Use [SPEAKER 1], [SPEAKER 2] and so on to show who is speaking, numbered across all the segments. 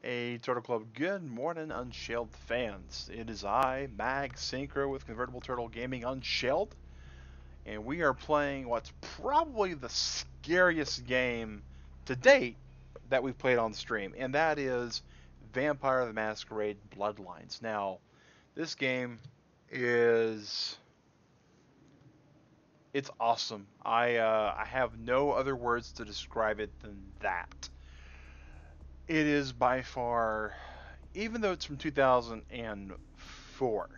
[SPEAKER 1] A Turtle Club, good morning, Unshelled fans. It is I, Mag Synchro with Convertible Turtle Gaming Unshelled, and we are playing what's probably the scariest game to date that we've played on stream, and that is Vampire the Masquerade Bloodlines. Now, this game is it's awesome. I have no other words to describe it than that. It is by far, even though it's from 2004,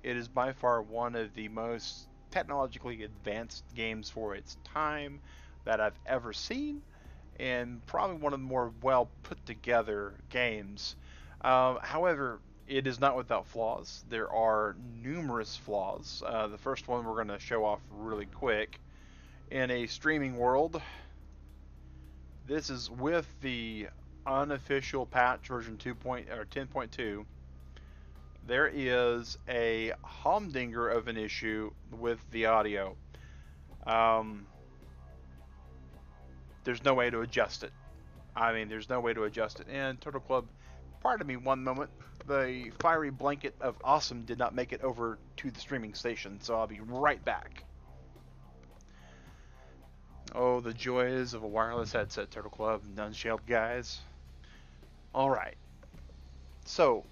[SPEAKER 1] it is by far one of the most technologically advanced games for its time that I've ever seen, and probably one of the more well put together games. However, it is not without flaws. There are numerous flaws. The first one we're going to show off really quick. In a streaming world, this is with the unofficial patch version 10.2. There is a humdinger of an issue with the audio. Um, there's no way to adjust it. I mean, there's no way to adjust it. And Turtle Club, pardon me one moment, the fiery blanket of awesome did not make it over to the streaming station, so I'll be right back. Oh, the joys of a wireless headset, Turtle Club, Unshelled guys. Alright. So,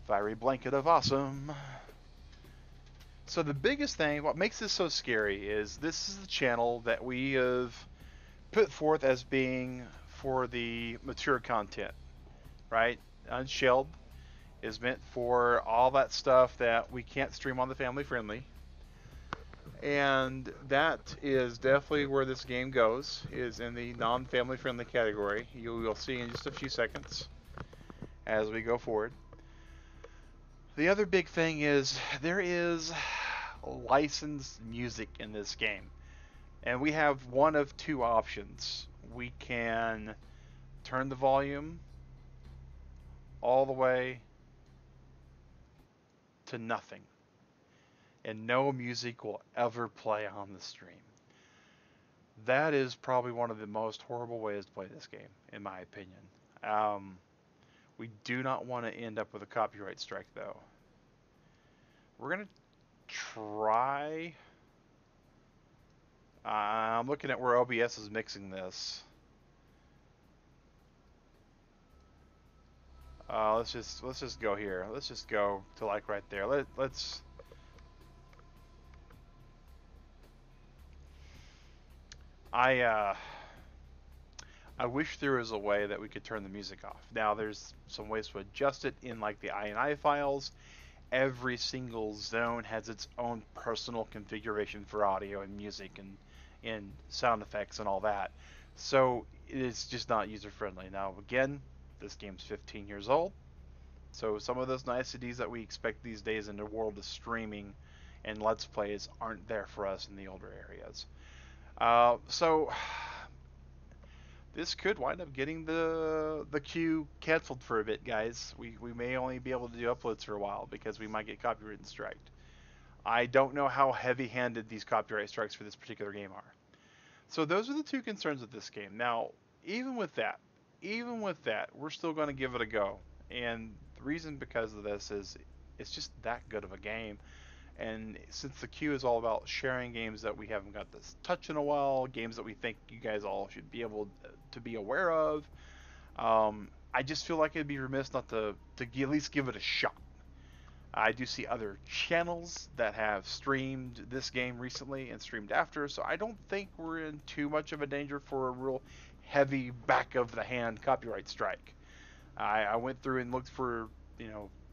[SPEAKER 1] fiery blanket of awesome. So the biggest thing, what makes this so scary, is this is the channel that we have put forth as being for the mature content, right? Unshelled is meant for all that stuff that we can't stream on the family friendly. And that is definitely where this game goes, is in the non-family friendly category. You will see in just a few seconds as we go forward. The other big thing is there is licensed music in this game. And we have one of two options. We can turn the volume all the way to nothing, and no music will ever play on the stream. That is probably one of the most horrible ways to play this game, in my opinion. We do not want to end up with a copyright strike, though. We're going to try... I'm looking at where OBS is mixing this. Let's just go here. Let's just go to like right there. Let's. I wish there was a way that we could turn the music off. Now there's some ways to adjust it in like the INI files. Every single zone has its own personal configuration for audio and music and sound effects and all that. So it's just not user friendly. Now again, this game's 15 years old, so some of those niceties that we expect these days in the world of streaming and Let's Plays aren't there for us in the older areas. So this could wind up getting the queue canceled for a bit, guys. We may only be able to do uploads for a while because we might get copyright striked. I don't know how heavy-handed these copyright strikes for this particular game are. So those are the two concerns with this game. Now, even with that, we're still going to give it a go. And the reason because of this is it's just that good of a game. And since the queue is all about sharing games that we haven't got to touch in a while, games that we think you guys all should be able to be aware of, I just feel like it'd be remiss not to at least give it a shot. I do see other channels that have streamed this game recently and streamed after, so I don't think we're in too much of a danger for a real heavy back of the hand copyright strike. I went through and looked for,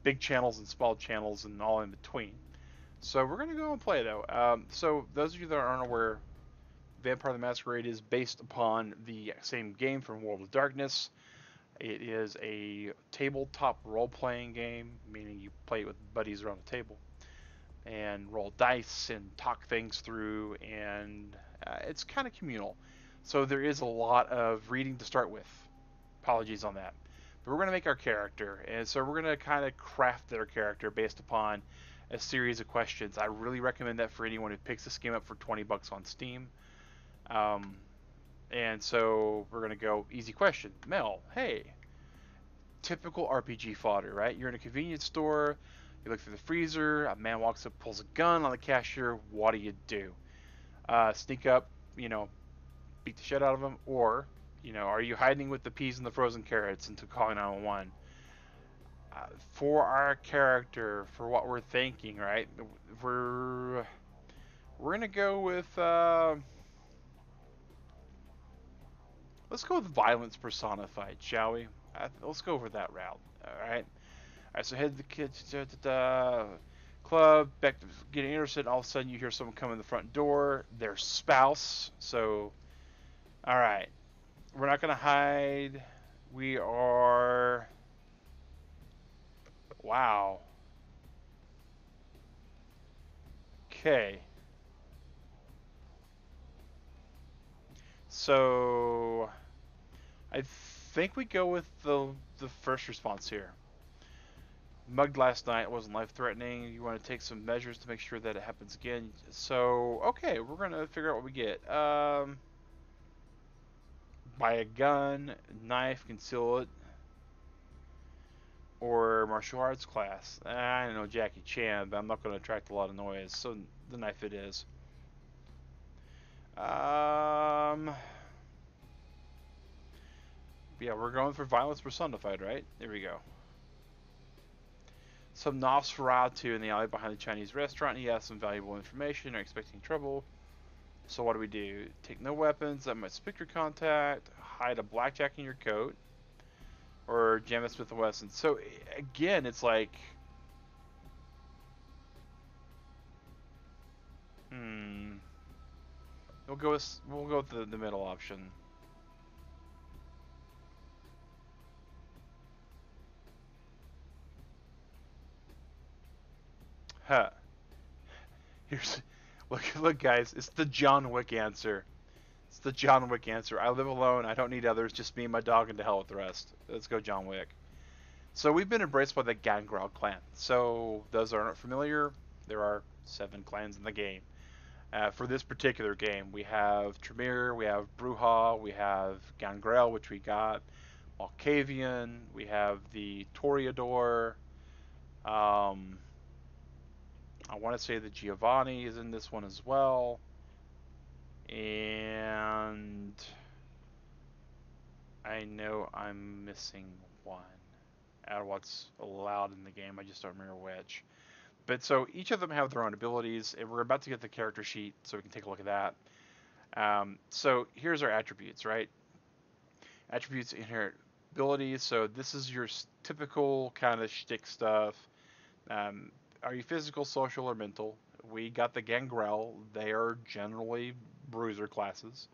[SPEAKER 1] big channels and small channels and all in between. So we're going to go and play, though. So those of you that aren't aware, Vampire the Masquerade is based upon the same game from World of Darkness. It is a tabletop role-playing game, meaning you play it with buddies around the table and roll dice and talk things through, and it's kind of communal. So there is a lot of reading to start with. Apologies on that. But we're going to make our character, and so we're going to kind of craft their character based upon a series of questions. I really recommend that for anyone who picks this game up for 20 bucks on Steam. And so we're gonna go easy question. Mel, hey, typical RPG fodder, right? You're in a convenience store. You look through the freezer. A man walks up, pulls a gun on the cashier. What do you do? Sneak up, beat the shit out of him, or are you hiding with the peas and the frozen carrots into calling 911? For our character, for what we're thinking, right? We're we're gonna go with let's go with violence personified, shall we? Let's go over that route. All right. All right. So head to the kids to the club, back to getting interested. All of a sudden, you hear someone come in the front door. Their spouse. So, all right, we're not gonna hide. We are. Wow. Okay. So I think we go with the first response here. Mugged last night, wasn't life threatening. You want to take some measures to make sure that it happens again. So okay, we're gonna figure out what we get. Buy a gun, knife, conceal it, or martial arts class. I don't know Jackie Chan, but I'm not gonna attract a lot of noise, so the knife it is. Um, yeah, we're going for violence personified, right? There we go. Some Nosferatu in the alley behind the Chinese restaurant. He has some valuable information. Are expecting trouble. So what do we do? Take no weapons that might split your contact. Hide a blackjack in your coat, or jam a Smith and Wesson. So again, it's like, hmm, we'll go with the middle option. Huh. Here's look guys, it's the John Wick answer. It's the John Wick answer. I live alone. I don't need others. Just me and my dog, and to hell with the rest. Let's go, John Wick. So we've been embraced by the Gangrel clan. So those that aren't familiar, there are 7 clans in the game. For this particular game, we have Tremere, we have Bruja, we have Gangrel, which we got, Malkavian, we have the Toreador. Um, I want to say the Giovanni is in this one as well, and I know I'm missing one out of what's allowed in the game. I just don't remember which. But so each of them have their own abilities, and we're about to get the character sheet so we can take a look at that. So here's our attributes, right? Attributes, inherent abilities. So this is your typical kind of shtick stuff. Um, are you physical, social, or mental? We got the Gangrel. They are generally bruiser classes.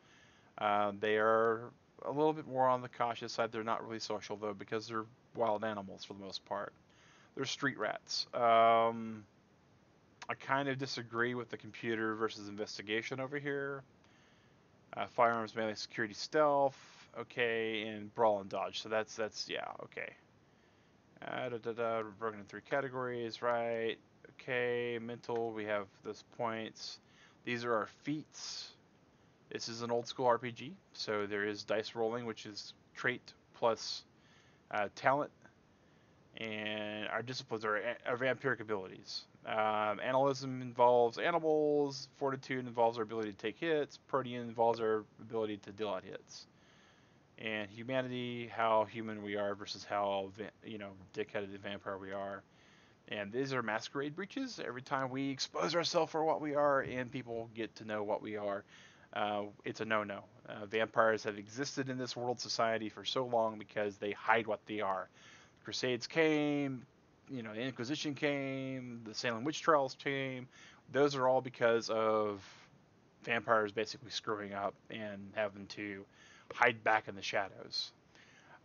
[SPEAKER 1] They are a little bit more on the cautious side. They're not really social though because they're wild animals for the most part. They're street rats. I kind of disagree with the computer versus investigation over here. Firearms, melee, security, stealth. Okay, and brawl and dodge. So that's yeah, okay. Broken in 3 categories, right? Okay, mental. We have those points. These are our feats. This is an old school RPG, so there is dice rolling, which is trait plus talent, and our disciplines are our vampiric abilities. Analysm involves animals. Fortitude involves our ability to take hits. Protean involves our ability to deal out hits. And humanity, how human we are versus how dickheaded vampire we are. And these are masquerade breaches. Every time we expose ourselves for what we are, and people get to know what we are, it's a no-no. Vampires have existed in this world society for so long because they hide what they are. Crusades came, the Inquisition came, the Salem witch trials came. Those are all because of vampires basically screwing up and having to hide back in the shadows.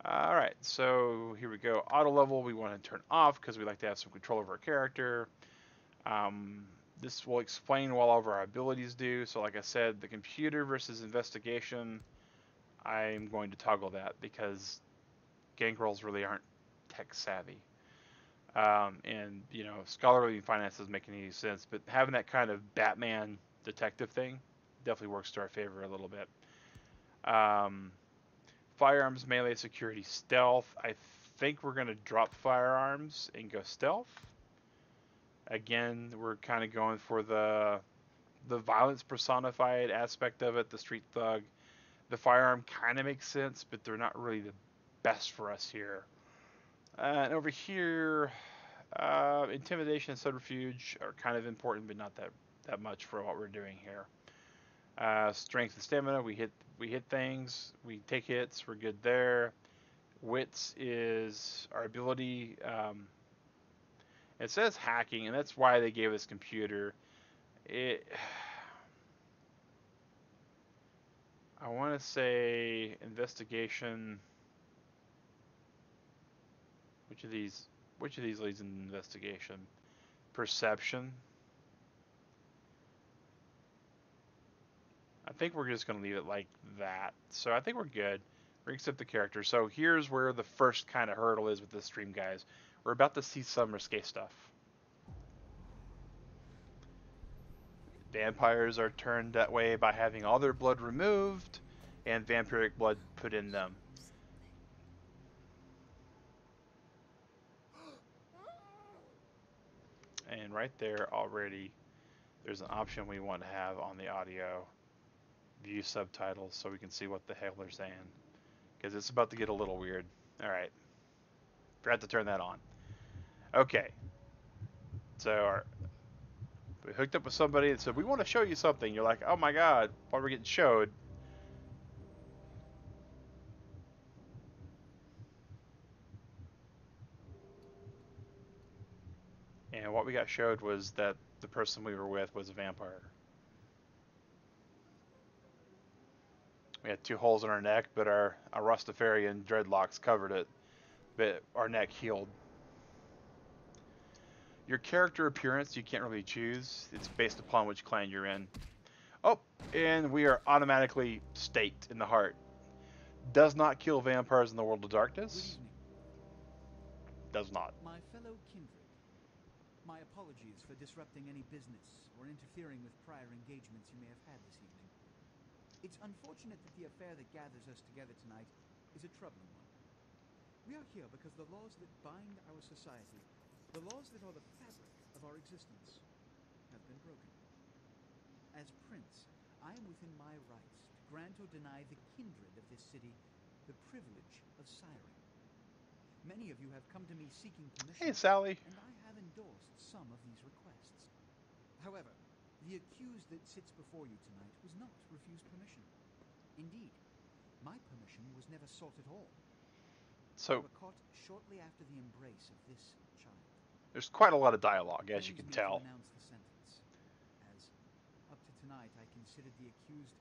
[SPEAKER 1] All right, so here we go. Auto level we want to turn off because we like to have some control over our character. Um, this will explain what all of our abilities do. So like I said, the computer versus investigation, I'm going to toggle that because gangrels really aren't tech savvy. And scholarly finance doesn't make any sense, but having that kind of Batman detective thing definitely works to our favor a little bit. Um, Firearms, melee, security, stealth. I think we're going to drop firearms and go stealth. Again, we're kind of going for the violence personified aspect of it, the street thug. The firearm kind of makes sense, but they're not really the best for us here. And over here, intimidation and subterfuge are kind of important, but not that much for what we're doing here. Strength and stamina, we hit things, we take hits, we're good there. Wits is our ability. It says hacking, and that's why they gave us computer. It. I want to say investigation. Which of these? Which of these leads in investigation? Perception. I think we're just going to leave it like that. So I think we're good. We're accept the character. So here's where the first kind of hurdle is with this stream, guys. We're about to see some risque stuff. Vampires are turned that way by having all their blood removed and vampiric blood put in them. And right there already, there's an option we want to have on the audio. View subtitles so we can see what the hell they're saying. Because it's about to get a little weird. Alright. Forgot to turn that on. Okay. So we hooked up with somebody and said, we want to show you something. You're like, oh my god, what are we getting showed? And what we got showed was that the person we were with was a vampire. We had 2 holes in our neck, but our Rastafarian dreadlocks covered it. But our neck healed. Your character appearance, you can't really choose. It's based upon which clan you're in. Oh, and we are automatically staked in the heart. Does not kill vampires in the world of darkness. Does not.
[SPEAKER 2] My fellow kindred, my apologies for disrupting any business or interfering with prior engagements you may have had this evening. It's unfortunate that the affair that gathers us together tonight is a troubling one. We are here because the laws that bind our society, the laws that are the fabric of our existence, have been broken. As Prince, I am within my rights to grant or deny the kindred of this city the privilege of siring. Many of you have come to me seeking permission.
[SPEAKER 1] Hey, Sally.
[SPEAKER 2] And I have endorsed some of these requests. However, the accused that sits before you tonight was not refused permission. Indeed, my permission was never sought at all.
[SPEAKER 1] So,
[SPEAKER 2] we were caught shortly after the embrace of this child.
[SPEAKER 1] There's quite a lot of dialogue, as you can tell.
[SPEAKER 2] To announce the sentence, as up to tonight I considered the accused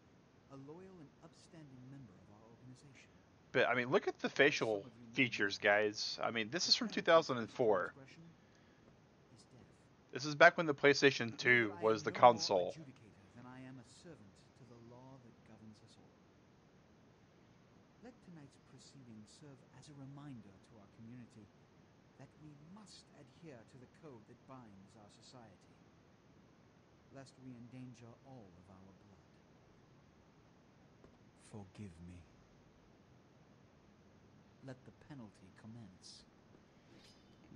[SPEAKER 2] a loyal and upstanding member of our organization.
[SPEAKER 1] But I mean, look at the facial features, guys. I mean, this is from 2004. This is back when the PlayStation 2 was the console.
[SPEAKER 2] Than I am a servant to the law that governs us all. Let tonight's proceedings serve as a reminder to our community that we must adhere to the code that binds our society, lest we endanger all of our blood. Forgive me. Let the penalty commence.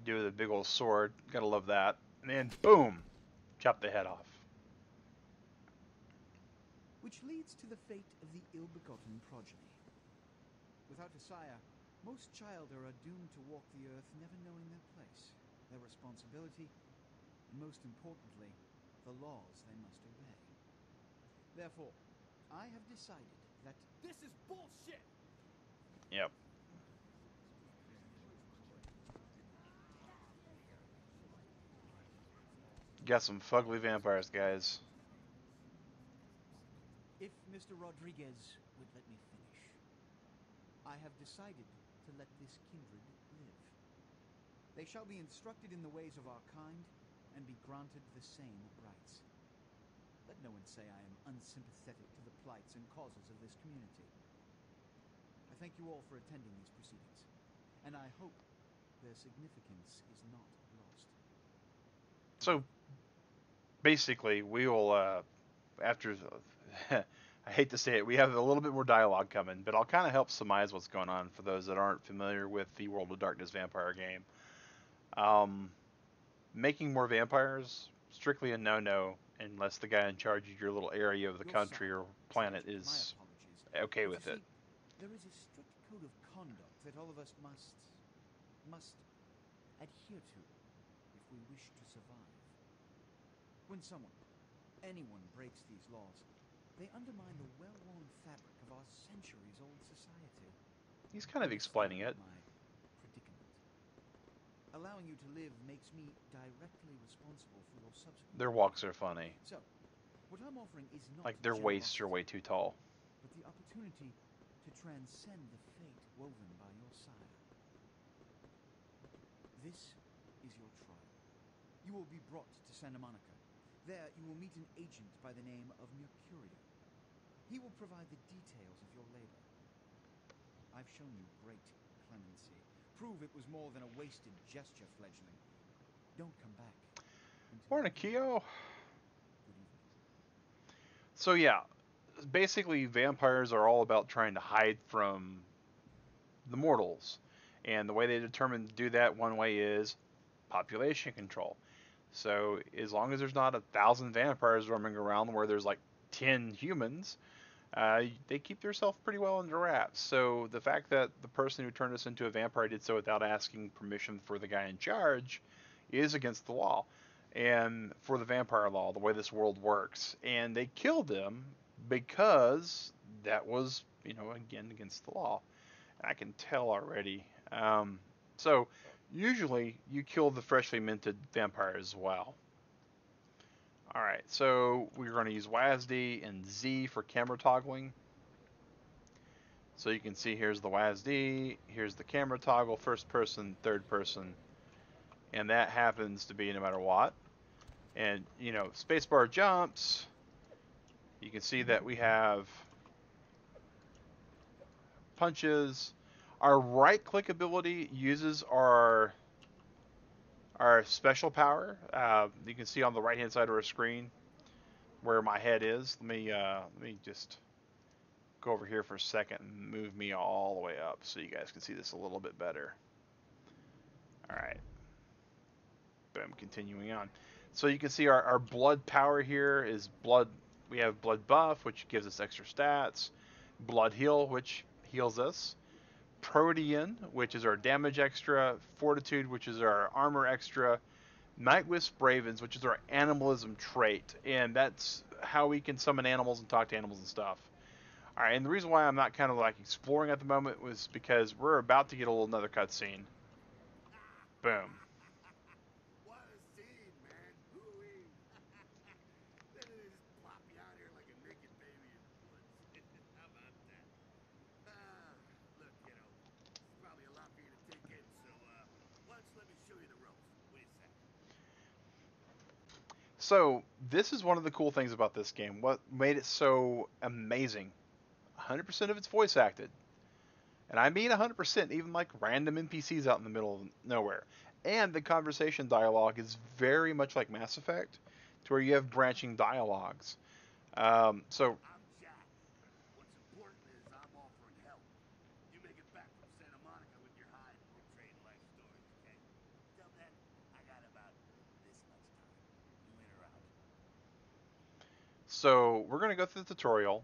[SPEAKER 1] Do the big old sword. Gotta love that. And then, boom! Chop the head off.
[SPEAKER 2] Which leads to the fate of the ill-begotten progeny. Without a sire, most children are doomed to walk the earth never knowing their place, their responsibility, and most importantly, the laws they must obey. Therefore, I have decided that this is bullshit!
[SPEAKER 1] Yep. Got some fugly vampires, guys.
[SPEAKER 2] If Mr. Rodriguez would let me finish, I have decided to let this kindred live. They shall be instructed in the ways of our kind and be granted the same rights. Let no one say I am unsympathetic to the plights and causes of this community. I thank you all for attending these proceedings, and I hope their significance is not lost.
[SPEAKER 1] So, basically, we will, after I hate to say it, we have a little bit more dialogue coming, but I'll kind of help surmise what's going on for those that aren't familiar with the World of Darkness vampire game. Um, Making more vampires, strictly a no-no, unless the guy in charge of your little area of the
[SPEAKER 2] Your
[SPEAKER 1] country
[SPEAKER 2] side,
[SPEAKER 1] or planet
[SPEAKER 2] Sergeant, my
[SPEAKER 1] is
[SPEAKER 2] apologies.
[SPEAKER 1] okay
[SPEAKER 2] But you
[SPEAKER 1] with it.
[SPEAKER 2] see, there is a strict code of conduct that all of us must adhere to if we wish to survive. When anyone breaks these laws, they undermine the well-worn fabric of our centuries-old society.
[SPEAKER 1] He's kind of explaining
[SPEAKER 2] Understand
[SPEAKER 1] it.
[SPEAKER 2] my predicament. Allowing you to live makes me directly responsible for your subsequent
[SPEAKER 1] Their
[SPEAKER 2] life.
[SPEAKER 1] walks are funny.
[SPEAKER 2] So, what I'm offering is not
[SPEAKER 1] Like their waists are
[SPEAKER 2] generosity,
[SPEAKER 1] way too tall.
[SPEAKER 2] but the opportunity to transcend the fate woven by your sire. This is your trial. You will be brought to Santa Monica. There, you will meet an agent by the name of Mercurio. He will provide the details of your labor. I've shown you great clemency. Prove it was more than a wasted gesture, fledgling. Don't come back until
[SPEAKER 1] Morning,
[SPEAKER 2] you do.
[SPEAKER 1] Keo.
[SPEAKER 2] Good evening.
[SPEAKER 1] So yeah, basically vampires are all about trying to hide from the mortals. And the way they determine to do that one way is population control. So as long as there's not 1,000 vampires roaming around where there's like 10 humans, they keep themselves pretty well under wraps. So the fact that the person who turned us into a vampire did so without asking permission for the guy in charge is against the law. And for the vampire law, the way this world works. And they killed him because that was, again, against the law. And I can tell already. So usually you kill the freshly minted vampire as well. All right, so we're going to use WASD and Z for camera toggling. So you can see here's the WASD, here's the camera toggle, first person, third person, and that happens to be no matter what. And, spacebar jumps. You can see that we have punches. Our right click ability uses our special power. You can see on the right hand side of our screen where my head is. Let me just go over here for a second and move me all the way up so you guys can see this a little bit better. All right. Boom, continuing on. So you can see our blood power here is blood. We have blood buff, which gives us extra stats. Blood heal, which heals us. Protean, which is our damage extra. Fortitude, which is our armor extra. Night Wisp Ravens, which is our animalism trait, and that's how we can summon animals and talk to animals and stuff. All right, and the reason why I'm not kind of like exploring at the moment was because we're about to get another cutscene. Boom.
[SPEAKER 3] What a scene, man. Hoo-wee. Then they just plop you out here like a naked baby in the woods. How about that? Look, this is probably a lot for you to take in, so, why don't you let me show you the ropes? Wait a sec.
[SPEAKER 1] So this is one of the cool things about this game. What made it so amazing? 100% of it's voice acted. And I mean 100%, even like random NPCs out in the middle of nowhere. And the conversation dialogue is very much like Mass Effect, to where you have branching dialogues. So
[SPEAKER 3] I'm Jack. What's important is I'm offering help. You make it back from Santa Monica with your hide and we'll trade life stories, okay? Till then, I got about this much time. You in or out?
[SPEAKER 1] so we're going to go through the tutorial.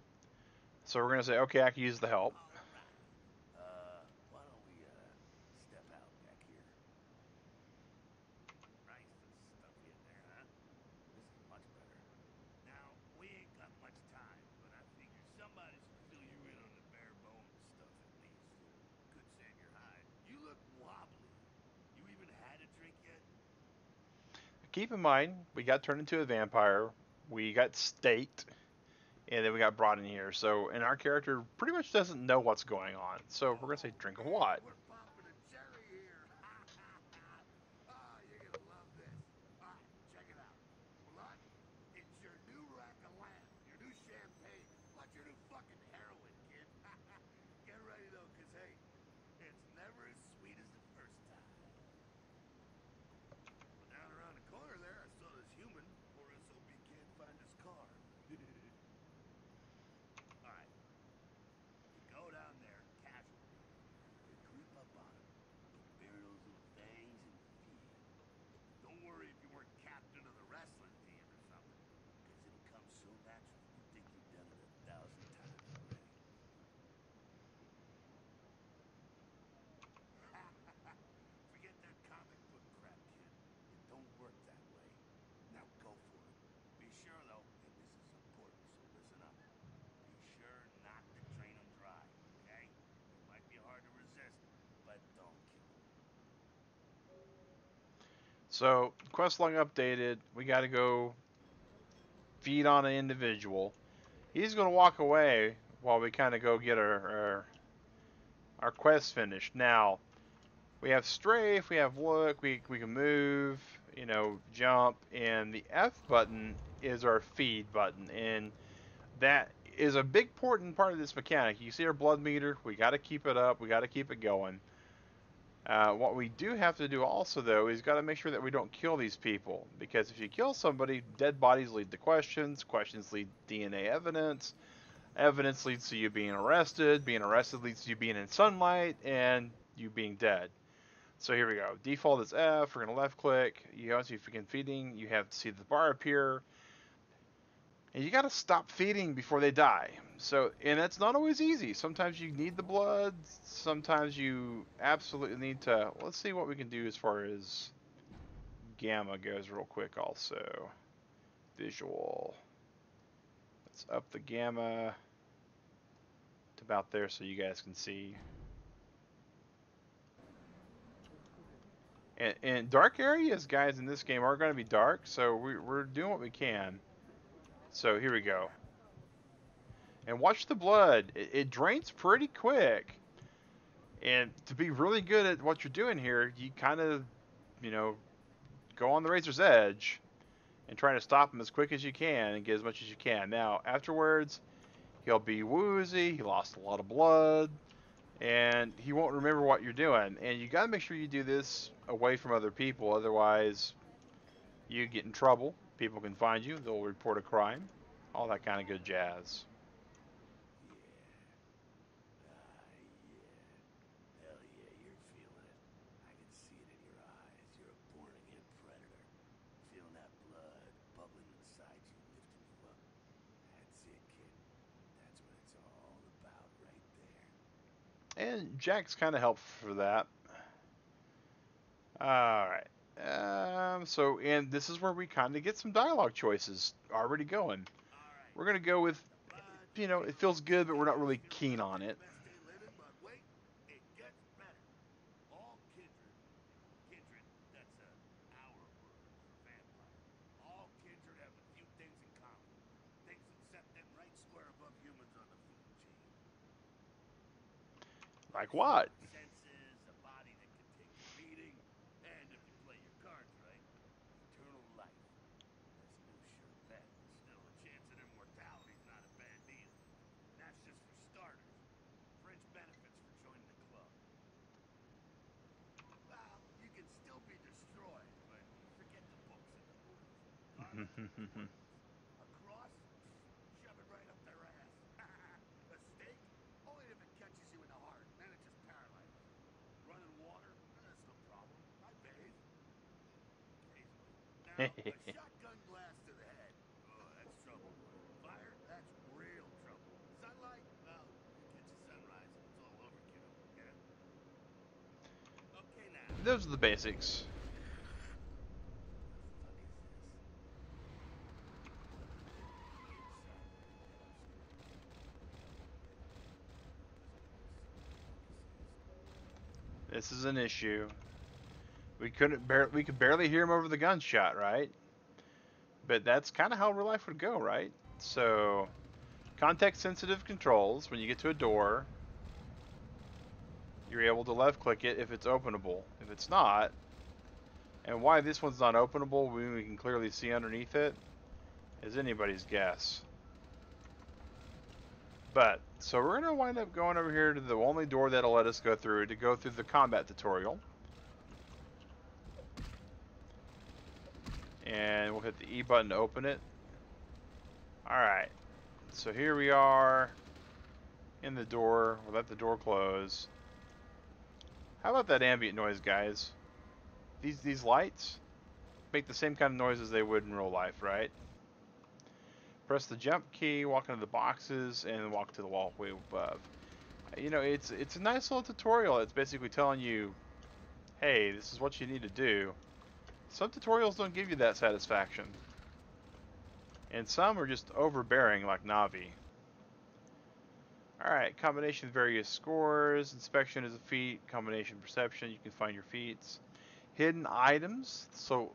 [SPEAKER 1] So we're going to say, okay, I can use the help.
[SPEAKER 3] All right. Why don't we, step out back here? Nice and stuffy in there, huh? This is much better. Now, we ain't got much time, but I figure somebody should fill you in on the bare bones stuff at least. Could save your hide. You look wobbly. You even had a drink yet?
[SPEAKER 1] Keep in mind, we got turned into a vampire. We got staked. And then we got brought in here. So, and our character pretty much doesn't know what's going on. So we're going to say,
[SPEAKER 3] Oh,
[SPEAKER 1] drink of
[SPEAKER 3] man,
[SPEAKER 1] what?
[SPEAKER 3] we're popping a cherry here. You're gonna love this. All right, check it out. Blood, it's your new rack of lamb, your new champagne, plus your new fucking heroin, kid. Get ready though, cause hey, it's never as sweet as the first time. Well, down around the corner there, I saw this human. Poor SOB can't find his car.
[SPEAKER 1] So, quest log updated. We got to go feed on an individual. He's going to walk away while we kind of go get our quest finished. Now, we have strafe, we have look, we can move, jump, and the F button is our feed button, and that is a big important part of this mechanic. You see our blood meter, we got to keep it up, we got to keep it going. What we do have to do also, though, is got to make sure that we don't kill these people, because if you kill somebody, dead bodies lead to questions, questions lead to DNA evidence, evidence leads to you being arrested leads to you being in sunlight, and you being dead. So here we go. Default is F. We're going to left click. You also, if you begin feeding, you have to see the bar appear. And you got to stop feeding before they die. So, and that's not always easy. Sometimes you need the blood. Sometimes you absolutely need to. Let's see what we can do as far as gamma goes real quick also. Visual. Let's up the gamma to about there so you guys can see. And dark areas, guys, in this game are going to be dark, so we're doing what we can. So here we go. And watch the blood. It drains pretty quick. And to be really good at what you're doing here, you kind of, go on the razor's edge and try to stop him as quick as you can and get as much as you can. Now, afterwards, he'll be woozy. He lost a lot of blood. And he won't remember what you're doing. And you got to make sure you do this away from other people. Otherwise, you get in trouble. People can find you. They'll report a crime. All that kind of good jazz.
[SPEAKER 3] Hell yeah, you're feeling it. I can see it in your eyes. You're a born-again predator. Feeling that blood bubbling inside you, lifting you up. That's it, kid. That's what it's all about right there.
[SPEAKER 1] And Jack's kind of helpful for that. Alright. And this is where we kind of get some dialogue choices already going. We're going to go with, it feels good, but we're not really keen on it.
[SPEAKER 3] Best day living, but wait, it gets better. All kindred, that's our word for vampire. All kindred have a few things in common. Things that set them right square above humans on the food chain.
[SPEAKER 1] Like what?
[SPEAKER 3] Senses, a body that can take a beating, and if you play your cards right, eternal life. That's no sure bet. Still, a chance at immortality's not a bad deal. And that's just for starters. Fringe benefits for joining the club. Well, you can still be destroyed, but forget the books and the movies. A cross? Shove it right up their ass. A stake? Only if it catches you in the heart, then it just paralyzes you. Running water? That's no problem. I bathe. Occasionally. Now, a shotgun blast to the head. Oh, that's trouble. Fire? That's real trouble. Sunlight? Well, catch a sunrise. It's all overkill. Get it? Okay, now.
[SPEAKER 1] Those are the basics. This is an issue. We could barely hear him over the gunshot, right? But that's kind of how real life would go, right? So, context sensitive controls. When you get to a door, you're able to left click it if it's openable. If it's not, and why this one's not openable when we can clearly see underneath it is anybody's guess. But, so we're going to wind up going over here to the only door that'll let us go through to go through the combat tutorial. And we'll hit the E button to open it. Alright, so here we are in the door. We'll let the door close. How about that ambient noise, guys? These lights make the same kind of noise as they would in real life, right? Press the jump key, walk into the boxes, and walk to the walkway above. It's a nice little tutorial. It's basically telling you, hey, this is what you need to do. Some tutorials don't give you that satisfaction. And some are just overbearing, like Navi. Alright, combination of various scores. Inspection is a feat. Combination perception, you can find your feats. hidden items. So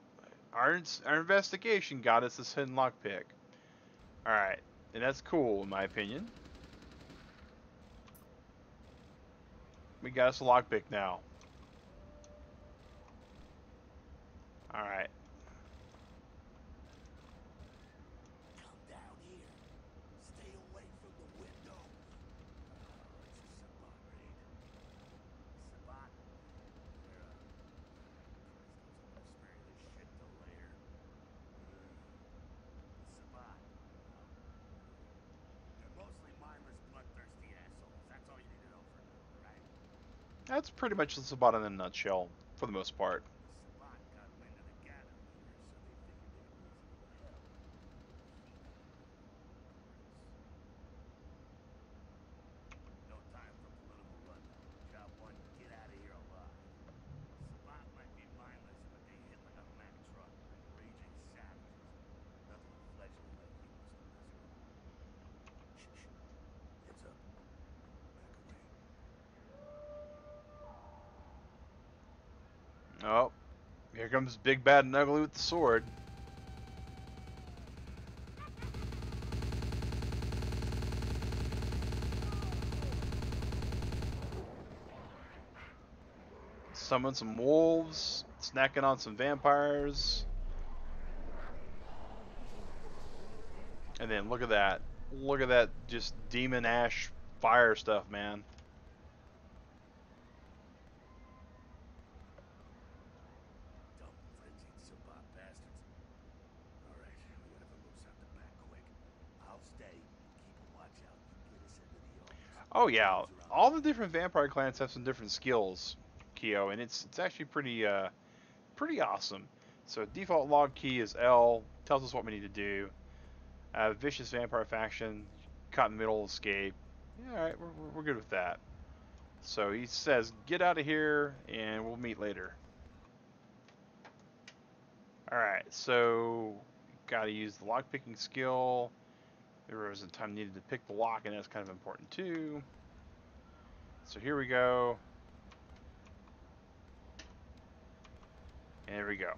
[SPEAKER 1] our investigation got us this hidden lockpick. All right, and that's cool in my opinion. We got us a lockpick now. All right.
[SPEAKER 3] Come down here. Stay away from the window. It's a Sabat raid. Sabat? They're, Christ, I'm spare this shit till later. The Sabat. They're mostly mindless, bloodthirsty assholes. That's all you need to know for now, right?
[SPEAKER 1] That's pretty much the Sabbat in a nutshell, for the most part.
[SPEAKER 3] The Sabat got wind of the gathering here, so they figured they'd raise a little hell. No time for political rundown. Job one, get out of here alive. Sabat might be mindless, but they hit like a Mack truck. Raging savages. Nothing a fledgling like you wants to mess with. Shh. Heads up. Back away.
[SPEAKER 1] Oh, here comes Big Bad and Ugly with the sword. Summon some wolves, snacking on some vampires. And then look at that. Look at that just demon ash fire stuff, man.
[SPEAKER 3] Dumb frenzied Sabat bastards. Alright, we gotta vamoose out the back quick. I'll stay. Keep a watch out. You get us into the office.
[SPEAKER 1] Oh yeah, all the different vampire clans have some different skills, Kyo, and it's actually pretty awesome. So default log key is L, tells us what we need to do. Vicious vampire faction, caught in the middle, escape. Yeah, all right, we're good with that. So he says, get out of here, and we'll meet later. All right, so got to use the lock picking skill. There was a time needed to pick the lock, and that's kind of important too. So here we go. And there we go.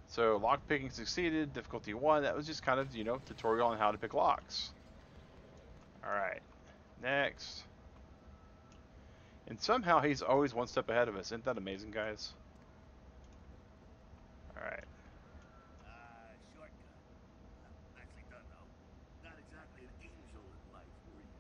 [SPEAKER 1] So lock picking succeeded, difficulty 1. That was just kind of, tutorial on how to pick locks. Alright, next. And somehow he's always one step ahead of us. Isn't that amazing, guys? Alright.
[SPEAKER 3] Shortcut. Nicely done, though. Not exactly an angel in life, were you?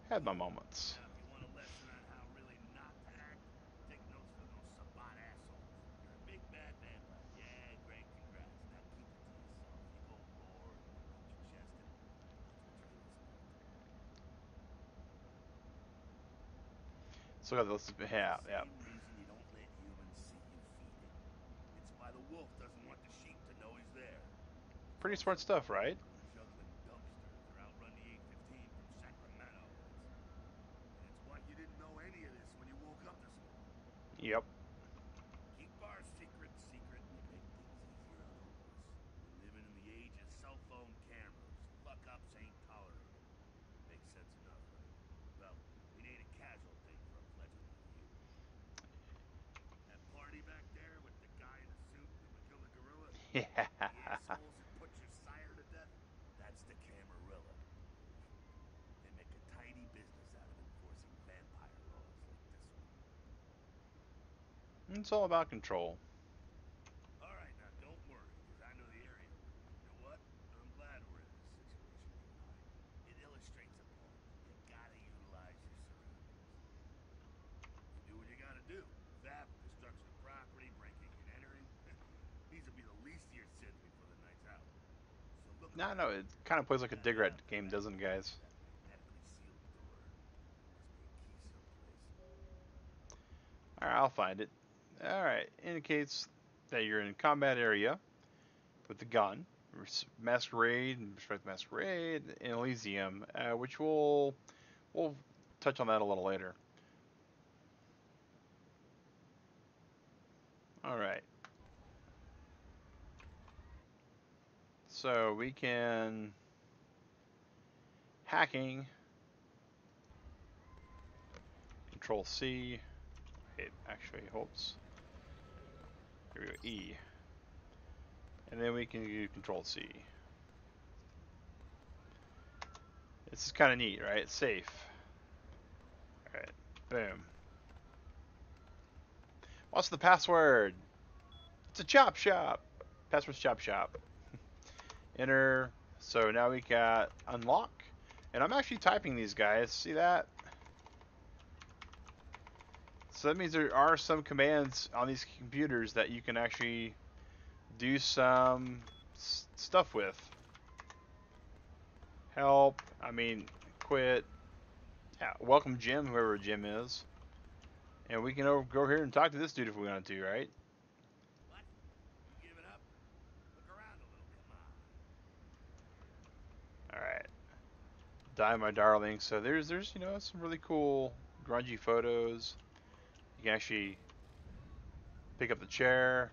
[SPEAKER 1] Had my moments.
[SPEAKER 3] Now, if you want a lesson on how really not to act, take notes from those Sabat assholes. You're a big bad vampire. Yeah, great, congrats. Now keep it to yourself. You go roar, out your chest, and that's what you're supposed to.
[SPEAKER 1] So let's yeah.
[SPEAKER 3] Same reason you don't let humans see you feeding. It's why the wolf doesn't want the sheep to know he's there.
[SPEAKER 1] Pretty smart stuff, right?
[SPEAKER 3] Juggling dumpsters or outrun the 815 from Sacramento. It's why you didn't know any of this when you woke up this morning.
[SPEAKER 1] Yep.
[SPEAKER 3] Keep our secret secret and you make things easier on all of us. We're living in the age of cell phone cameras. Fuck-ups ain't tolerated. Makes sense enough. Well, we need a casual thing for a fledgling like you. That party back there with the guy in the suit and the killer gorilla?
[SPEAKER 1] Yeah.
[SPEAKER 3] The assholes that put your sire to death? That's the Camarilla. They make a tidy business out of enforcing vampire laws like this one.
[SPEAKER 1] It's all about control.
[SPEAKER 3] Alright, now don't worry, because I know the area. You know what? I'm glad we're in this situation, you and I. It illustrates a point. You gotta utilize your surroundings. You do what you gotta do. Theft, destruction of property, breaking and entering. These will be the least of your sins before the night's out. So look
[SPEAKER 1] No,
[SPEAKER 3] around.
[SPEAKER 1] it kind of plays like a
[SPEAKER 3] Gotta head
[SPEAKER 1] Digrat
[SPEAKER 3] out the
[SPEAKER 1] game,
[SPEAKER 3] back
[SPEAKER 1] doesn't it,
[SPEAKER 3] way.
[SPEAKER 1] guys?
[SPEAKER 3] That magnetically sealed door. Must be a key someplace.
[SPEAKER 1] Alright, I'll find it. Alright, indicates that you're in combat area with the gun. Masquerade, Shipwreck Masquerade, and Elysium, which we'll touch on that a little later. Alright. So we can hacking Control C. Wait, actually, oops. Here we go, E. And then we can do Control C. This is kind of neat, right? It's safe. Alright, boom. What's the password? It's a chop shop. Password's chop shop. Enter. So now we got unlock. And I'm actually typing these guys. See that? So that means there are some commands on these computers that you can actually do some stuff with. Help. I mean, quit. Yeah, welcome Jim, whoever Jim is. And we can go here and talk to this dude if we want to, right?
[SPEAKER 3] What? You give it up? Look around a little, come on.
[SPEAKER 1] Alright. Die, my darling. So there's you know, some really cool grungy photos. You can actually pick up the chair.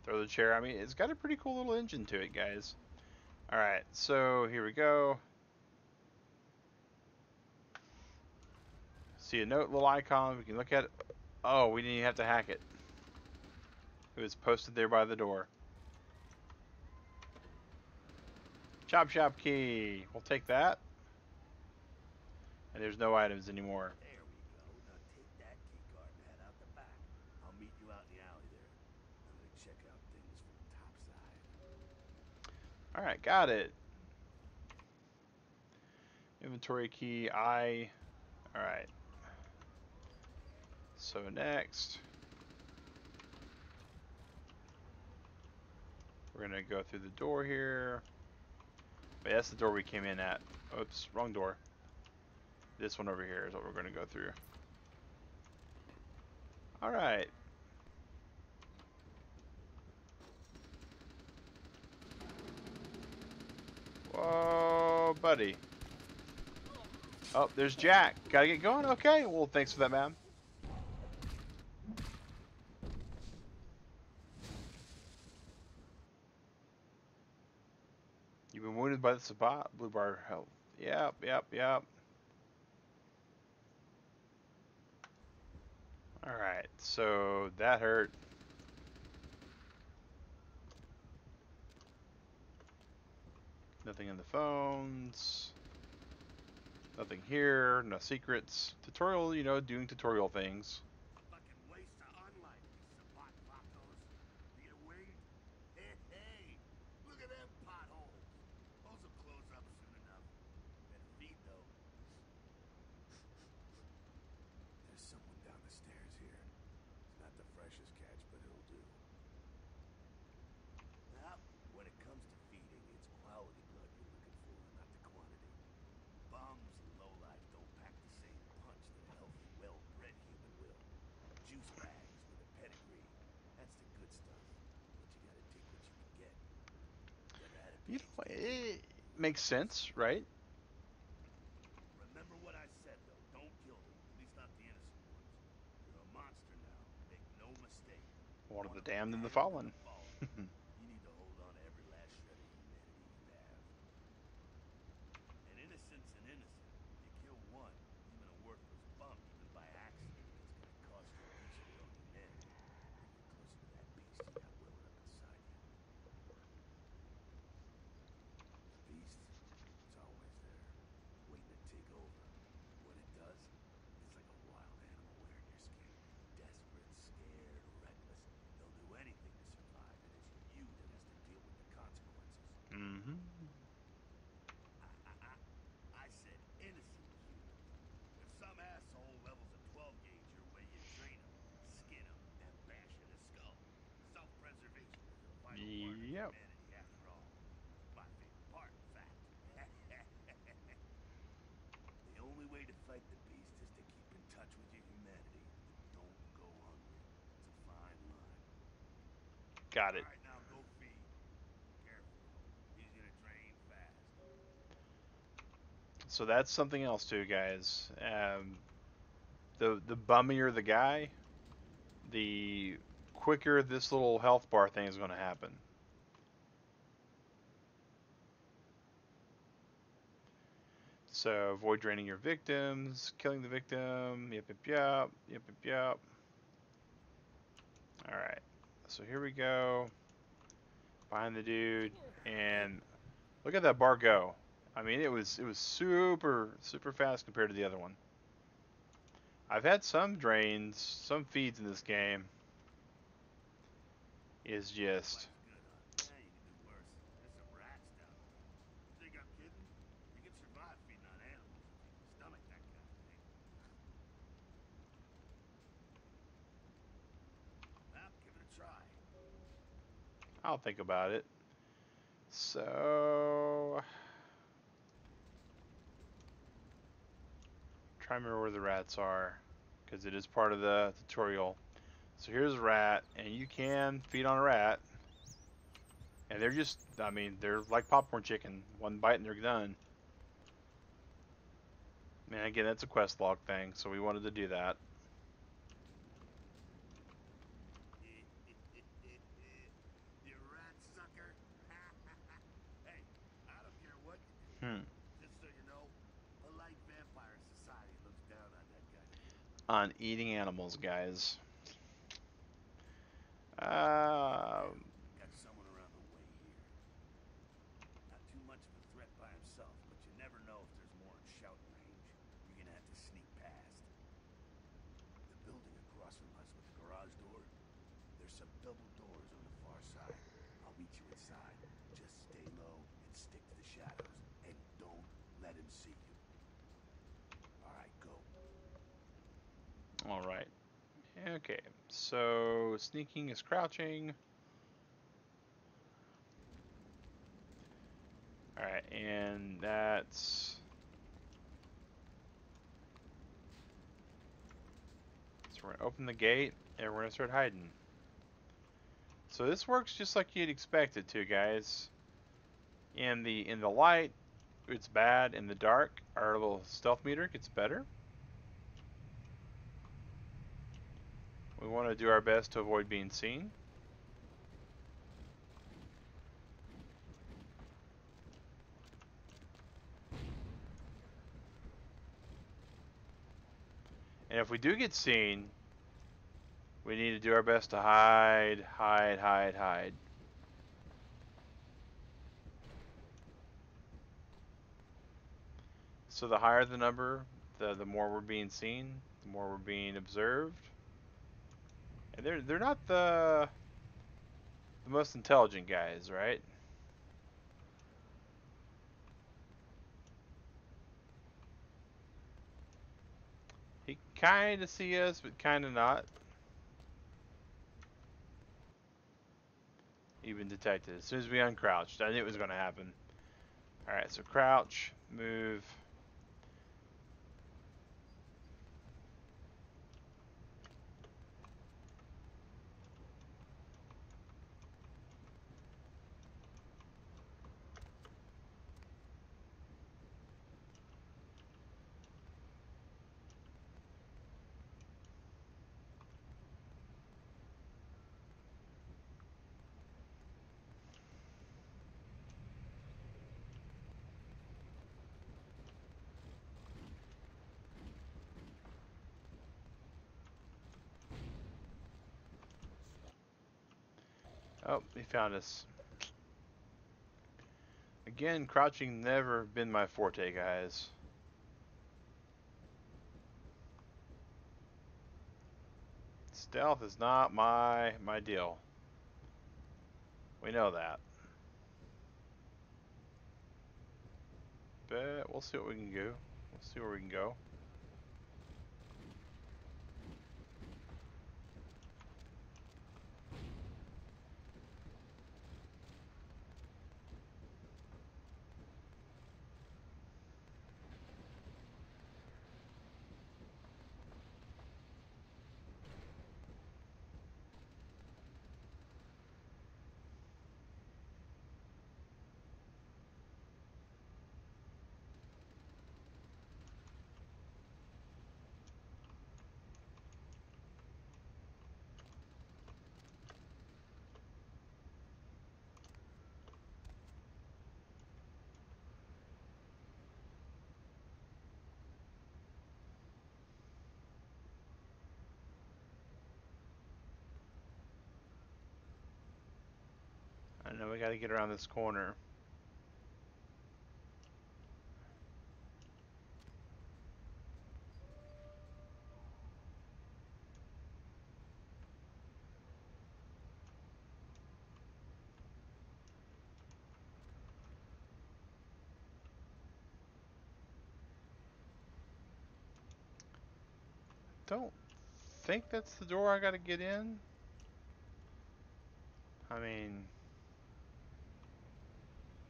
[SPEAKER 1] Throw the chair. I mean, it's got a pretty cool little engine to it, guys. Alright, so here we go. See a note, little icon. We can look at it. Oh, we didn't even have to hack it. It was posted there by the door. Chop shop key. We'll take that. And there's no items anymore.
[SPEAKER 3] There we go. Now take that key card and head out the back. I'll meet you out in the alley there. I'm gonna check out things from the top side.
[SPEAKER 1] Alright, got it. Inventory key, I. Alright. So next, we're gonna go through the door here. Wait, that's the door we came in at. Oops, wrong door. This one over here is what we're gonna go through. Alright. Whoa, buddy. Oh, there's Jack. Gotta get going? Okay, well, thanks for that, man. You've been wounded by the spot. Blue bar health. Yep, yep, yep. Alright, so that hurt. Nothing in the phones. Nothing here. No secrets. Tutorial, you know, doing tutorial things.
[SPEAKER 3] Fucking waste of unlight, you sabot patos. Need a wing? Hey, look at them potholes. Those will close up soon enough. Better feed though. There's someone down the stairs here. It's not the freshest catch, but it'll do. Now, when it comes to feeding, it's quality blood you're looking for, not the quantity. Bums and lowlife don't pack the same punch that a healthy, well-bred human will. Juice bags with a pedigree. That's the good stuff. But you gotta take what you can get. You ever had a
[SPEAKER 1] You
[SPEAKER 3] piece?
[SPEAKER 1] know, it makes sense, right?
[SPEAKER 3] Remember what I said, though. Don't kill them. At least not the innocent ones. You're a monster now. Make no mistake.
[SPEAKER 1] One of the damned and the fallen.
[SPEAKER 3] You need to hold on to every last shred of humanity you have. And innocent's an innocent. You kill one, even a worthless bum, even by accident, it's gonna cost you a piece of your own humanity. Bring you closer to that beast you got welling up inside you. The beast, it's always there, waiting to take over. What it does, it's like a wild animal wearing your skin. Desperate, scared, reckless. They'll do anything to survive, and it's you that has to deal with the consequences.
[SPEAKER 1] Mm-hmm.
[SPEAKER 3] I said innocent humans. If some asshole levels a 12 gauge your way, you drain him, skin him, and bash in his skull. Self-preservation is a vital part of
[SPEAKER 1] Yep.
[SPEAKER 3] humanity, after all. My favorite part, in fact. The only way to fight the beast is to keep in touch with your humanity. Don't go hungry. It's a fine line.
[SPEAKER 1] Got it.
[SPEAKER 3] All right, now go feed. Careful, though. He's gonna drain fast.
[SPEAKER 1] So that's something else too, guys. The bummier the guy, the quicker this little health bar thing is going to happen. So avoid draining your victims, killing the victim. Yep, yep, yep, yep, yep, yep. All right. So here we go. Behind the dude, and look at that bar go. I mean, it was super fast compared to the other one. I've had some drains, some feeds in this game. Is just
[SPEAKER 3] Good, huh? Yeah, you can do worse. There's some rats down there. You think I'm kidding? You can survive feeding on animals if you can stomach that kind of thing. Well, give it a try.
[SPEAKER 1] I'll think about it. So try and remember where the rats are, because it is part of the tutorial. So here's a rat, and you can feed on a rat. And they're just, I mean, they're like popcorn chicken. One bite and they're done. And again, that's a quest log thing, so we wanted to do that.
[SPEAKER 3] You rat sucker. Hey, I don't care what you do.
[SPEAKER 1] Hmm.
[SPEAKER 3] Just so you know, polite vampire society looks down on that kind of thing.
[SPEAKER 1] On eating animals, guys.
[SPEAKER 3] Got someone around the way here. Not too much of a threat by himself, but you never know if there's more in shouting range. You're gonna have to sneak past. The building across from us with the garage door, there's some double doors on the far side. I'll meet you inside. Just stay low and stick to the shadows, and don't let him see you. All right, go.
[SPEAKER 1] All right. Okay. So sneaking is crouching. All right, and that's. So we're gonna open the gate and we're gonna start hiding. So this works just like you'd expect it to, guys. In the light, it's bad. In the dark, our little stealth meter gets better. We want to do our best to avoid being seen. And if we do get seen, we need to do our best to hide, hide, hide, hide. So the higher the number, the more we're being seen, the more we're being observed. And they're not the most intelligent guys, right? He kind of see us, but kind of not. Even detected. As soon as we uncrouched, I knew it was going to happen. All right, so crouch, move. Oh, he found us. Again, crouching never been my forte, guys. Stealth is not my deal. We know that. But we'll see what we can do. We'll see where we can go. know we gotta get around this corner. Don't think that's the door I gotta get in. I mean,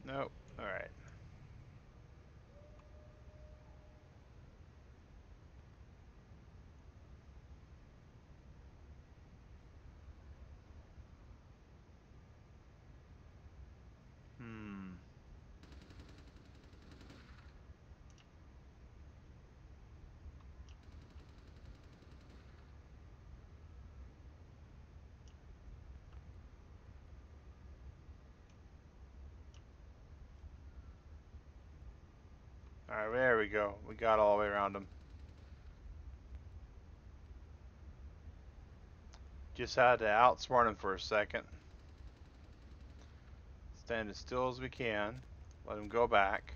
[SPEAKER 1] nope. Alright. Hmm. Alright, there we go. We got all the way around him. Just had to outsmart him for a second. Stand as still as we can. Let him go back.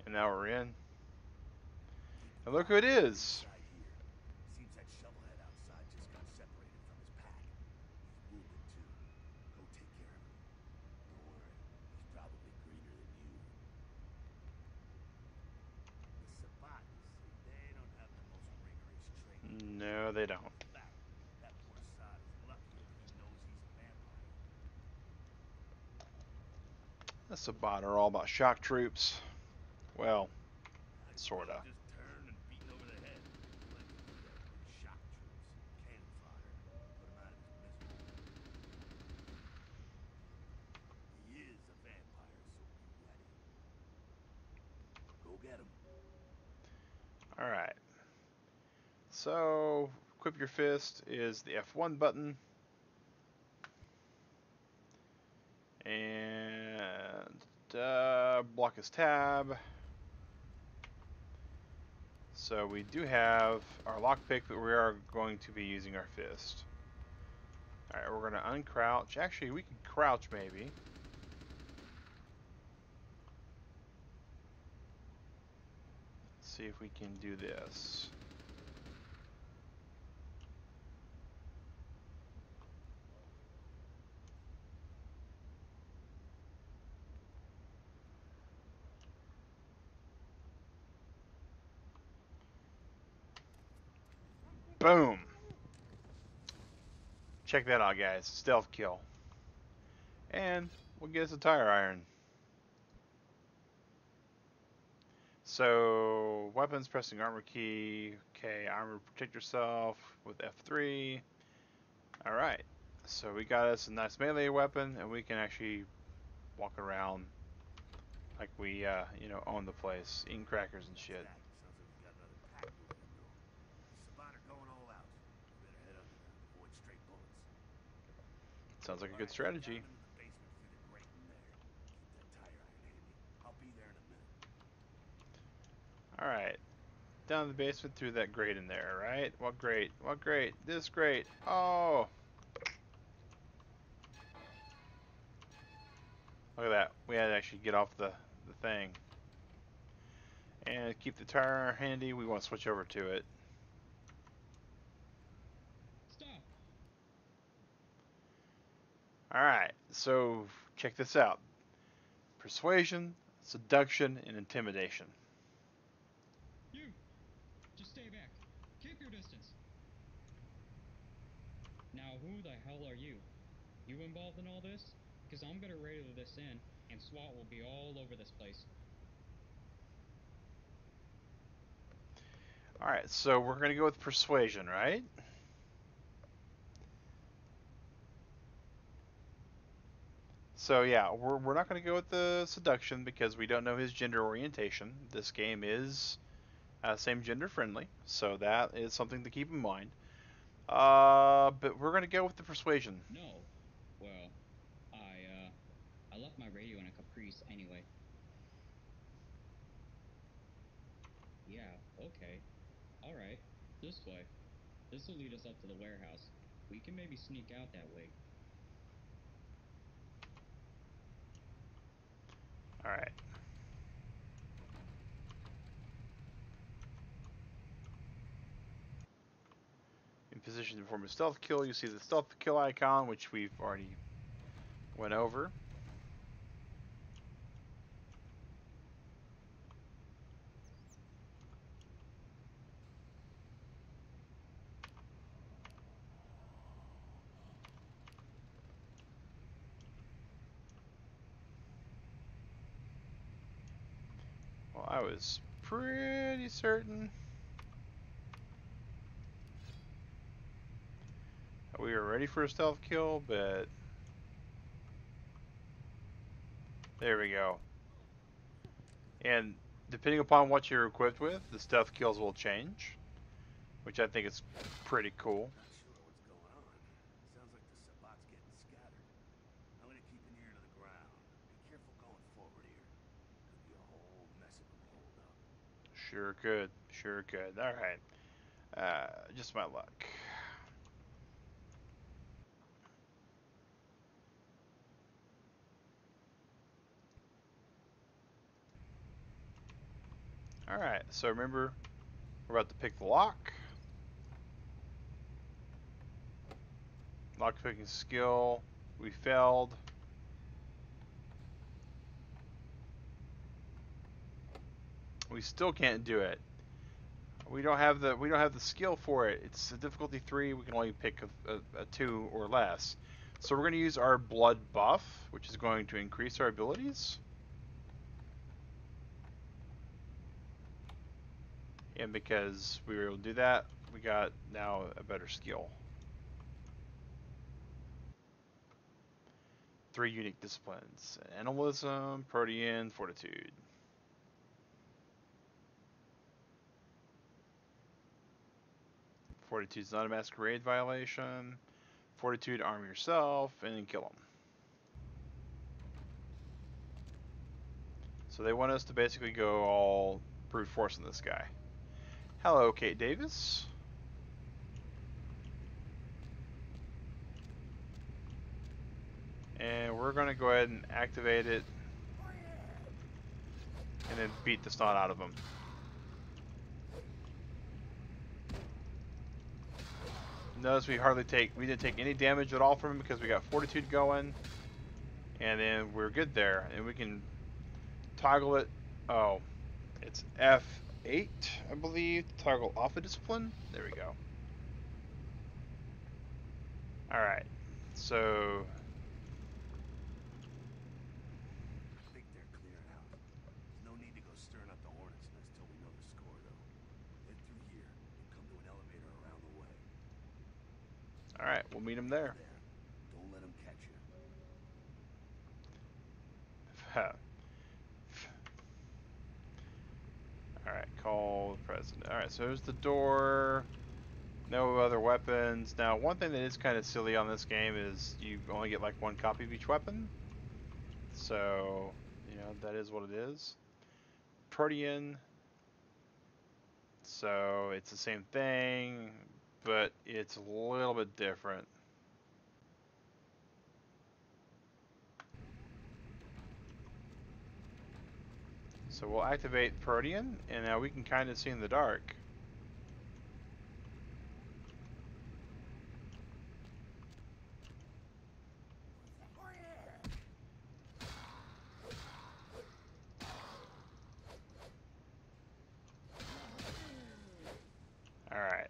[SPEAKER 1] And now we're in. And look who it is.
[SPEAKER 3] Inside here. Seems that shovelhead outside just got separated from his pack. He's wounded too. Go take care of him. Don't worry, he's probably greener than you. The Sabatas, they don't have the most rigorous training.
[SPEAKER 1] No, they don't.
[SPEAKER 3] In fact, that poor sod is lucky if he knows he's a vampire.
[SPEAKER 1] The Sabbat are all about shock troops. Well,
[SPEAKER 3] I
[SPEAKER 1] sorta.
[SPEAKER 3] suppose just turn and beat him over the head. Like to do that with shock troops, cannon fodder, put him out of his misery. He is a vampire, so be ready. Go get him.
[SPEAKER 1] Alright. So, equip your fist is the F1 button. And block his tab. So we do have our lockpick, but we are going to be using our fist. Alright, we're going to uncrouch. Actually, we can crouch maybe. Let's see if we can do this. Boom! Check that out, guys. Stealth kill. And we'll get us a tire iron. So, weapons, pressing armor key. Okay, armor, protect yourself with F3. Alright, so we got us a nice melee weapon, and we can actually walk around like we, own the place, eating crackers and shit.
[SPEAKER 3] Sounds like we got another pack moving in, though. The Sabbat are going all out. We better head under them, avoid stray bullets.
[SPEAKER 1] Sounds like a good
[SPEAKER 3] All right,
[SPEAKER 1] strategy.
[SPEAKER 3] down into the basement through the grate in there. Keep that tire iron handy. I'll be there in a minute.
[SPEAKER 1] Alright, down the basement through that grate in there, right? What grate? What grate? This grate. Oh! Look at that. We had to actually get off the thing. And keep the tire handy. We want to switch over to it.
[SPEAKER 4] Stop.
[SPEAKER 1] Alright, so check this out. Persuasion, seduction, and intimidation.
[SPEAKER 4] You! Just stay back. Keep your distance. Now, who the hell are you? You involved in all this? Because I'm gonna radio this in, and SWAT will be all over this place.
[SPEAKER 1] Alright, so we're going to go with persuasion, right? So yeah, we're not going to go with the seduction because we don't know his gender orientation. This game is same gender friendly, so that is something to keep in mind. But we're going to go with the persuasion.
[SPEAKER 4] No. Well, I left my radio in a Caprice anyway. Yeah, okay. Alright, this way. This will lead us up to the warehouse. We can maybe sneak out that way.
[SPEAKER 1] Alright. In position to perform a stealth kill, you see the stealth kill icon, which we've already went over. Well, I was pretty certain we were ready for a stealth kill, but there we go. And depending upon what you're equipped with, the stealth kills will change, which I think is pretty cool.
[SPEAKER 3] Not sure what's going on. Sounds like the Sabbat's getting scattered. I'm gonna keep an ear to the ground. Be careful going forward here. Could be a whole mess of them holed up.
[SPEAKER 1] Sure could. Sure could. Alright. Just my luck. Alright, so remember, we're about to pick the lock. Lock picking skill. We failed. We still can't do it. We don't have the skill for it. It's a difficulty 3. We can only pick a 2 or less. So we're going to use our blood buff, which is going to increase our abilities. And because we were able to do that, we got now a better skill. 3 unique disciplines: animalism, protean, fortitude. Fortitude's not a masquerade violation. Fortitude, arm yourself and then kill them. So they want us to basically go all brute force on this guy. Hello, Kate Davis. And we're going to go ahead and activate it and then beat the snot out of him. Notice we didn't take any damage at all from him because we got fortitude going. And then we're good there. And we can toggle it. Oh, it's F8, I believe, to toggle off a discipline. There we go. Alright, so
[SPEAKER 3] I think they're clearing out. There's no need to go stirring up the hornet's nest till we know the score, though. Head through here and come to an elevator around the way.
[SPEAKER 1] alright, we'll meet him there.
[SPEAKER 3] Don't let them catch you.
[SPEAKER 1] Alright, call the president. Alright, so there's the door. No other weapons. Now, one thing that is kind of silly on this game is you only get like 1 copy of each weapon. So, you know, that is what it is. Protean. So, it's the same thing, but it's a little bit different. So we'll activate Protean, and now we can kind of see in the dark. Alright.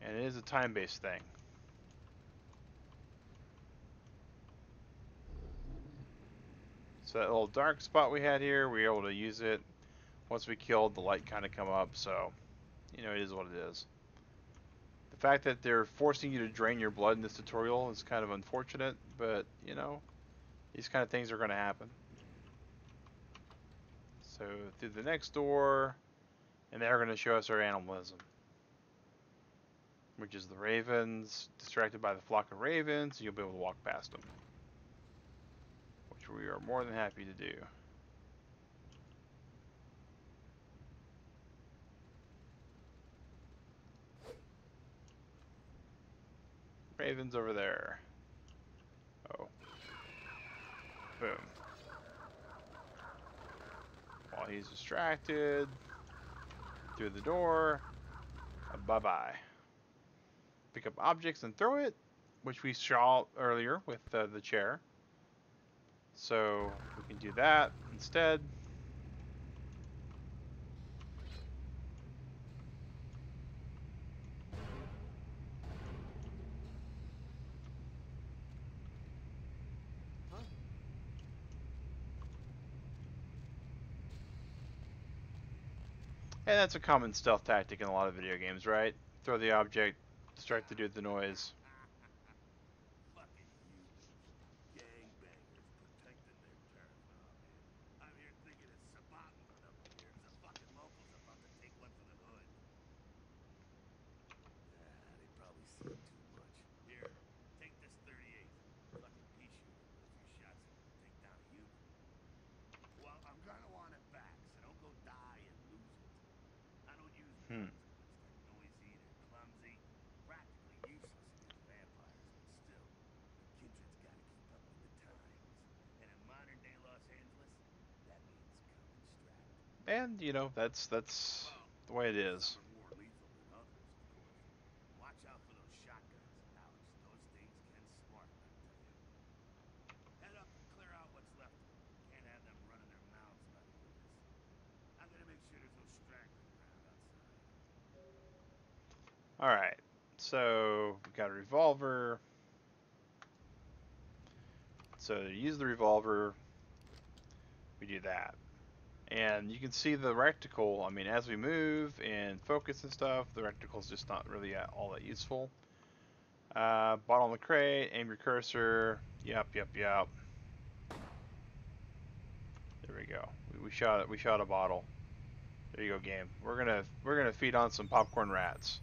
[SPEAKER 1] And it is a time-based thing. So that little dark spot we had here, we were able to use it. Once we killed, the light kind of come up, so, you know, it is what it is. The fact that they're forcing you to drain your blood in this tutorial is kind of unfortunate, but, you know, these kind of things are going to happen. So, through the next door, and they're going to show us our animalism, which is the ravens. Distracted by the flock of ravens, you'll be able to walk past them, which we are more than happy to do. Raven's over there. Oh. Boom. While he's distracted, through the door, bye-bye. Pick up objects and throw it, which we saw earlier with the chair. So we can do that instead. And that's a common stealth tactic in a lot of video games, right? Throw the object, distract the dude with the noise.
[SPEAKER 3] Fucking you. Gangbangers protecting their turf. Oh, man. I'm here thinking it's Sabaton up here. The fucking locals about to take one for the hood. They probably seen too much. Here, take this 38. Fucking pea shooter. A few shots and take down a unit. Well, I'm gonna want it back, so don't go die and lose it. I don't use guns. They're noisy, they're clumsy, practically useless against vampires, but still, the kindred's gotta keep up with the times. And in modern day Los Angeles, that means coming strapped.
[SPEAKER 1] And, you know, that's the way it is.
[SPEAKER 3] Some are more lethal than others, of course. Watch out for those shotguns, Alex. Those things can smart, I tell you. Head up and clear out what's left of them. Can't have them running their mouths about any of this. I'm gonna make sure there's no stragglers around outside.
[SPEAKER 1] Alright, so we got a revolver. So to use the revolver, we do that. And you can see the reticle, I mean, as we move and focus and stuff, the reticle's just not really all that useful. Bottle on the crate, aim your cursor, yep. There we go. We shot a bottle. There you go, game. We're gonna feed on some popcorn rats.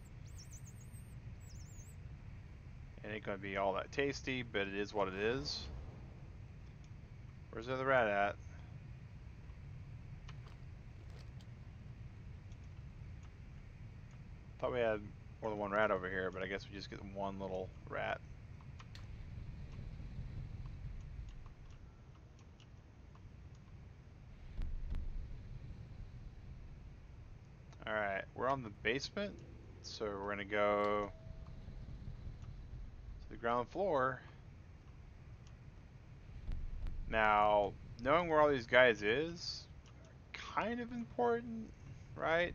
[SPEAKER 1] It ain't gonna be all that tasty, but it is what it is. Where's the other rat at? Thought we had more than one rat over here, but I guess we just get one little rat. Alright, we're on the basement, so we're gonna go to the ground floor. Now, knowing where all these guys is, kind of important, right?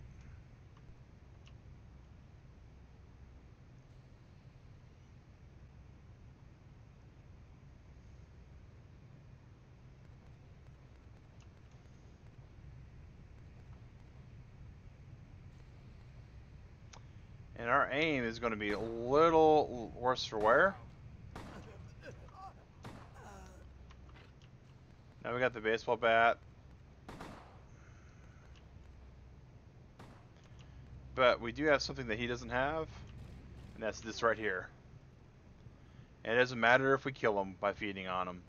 [SPEAKER 1] And our aim is going to be a little worse for wear. Now we got the baseball bat. But we do have something that he doesn't have, and that's this right here. And it doesn't matter if we kill him by feeding on him.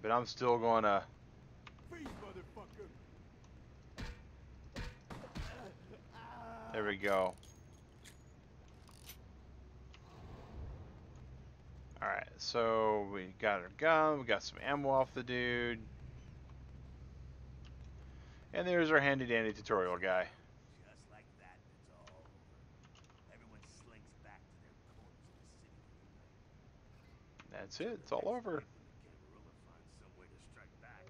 [SPEAKER 1] But I'm still going to... There we go. Alright, so we got our gun, we got some ammo off the dude. And there's our handy dandy tutorial guy.
[SPEAKER 3] Just like that, it's all over. Everyone slinks back to their corners of the city for the night.
[SPEAKER 1] That's it, it's all over.
[SPEAKER 3] When the Camarilla finds some way to strike back,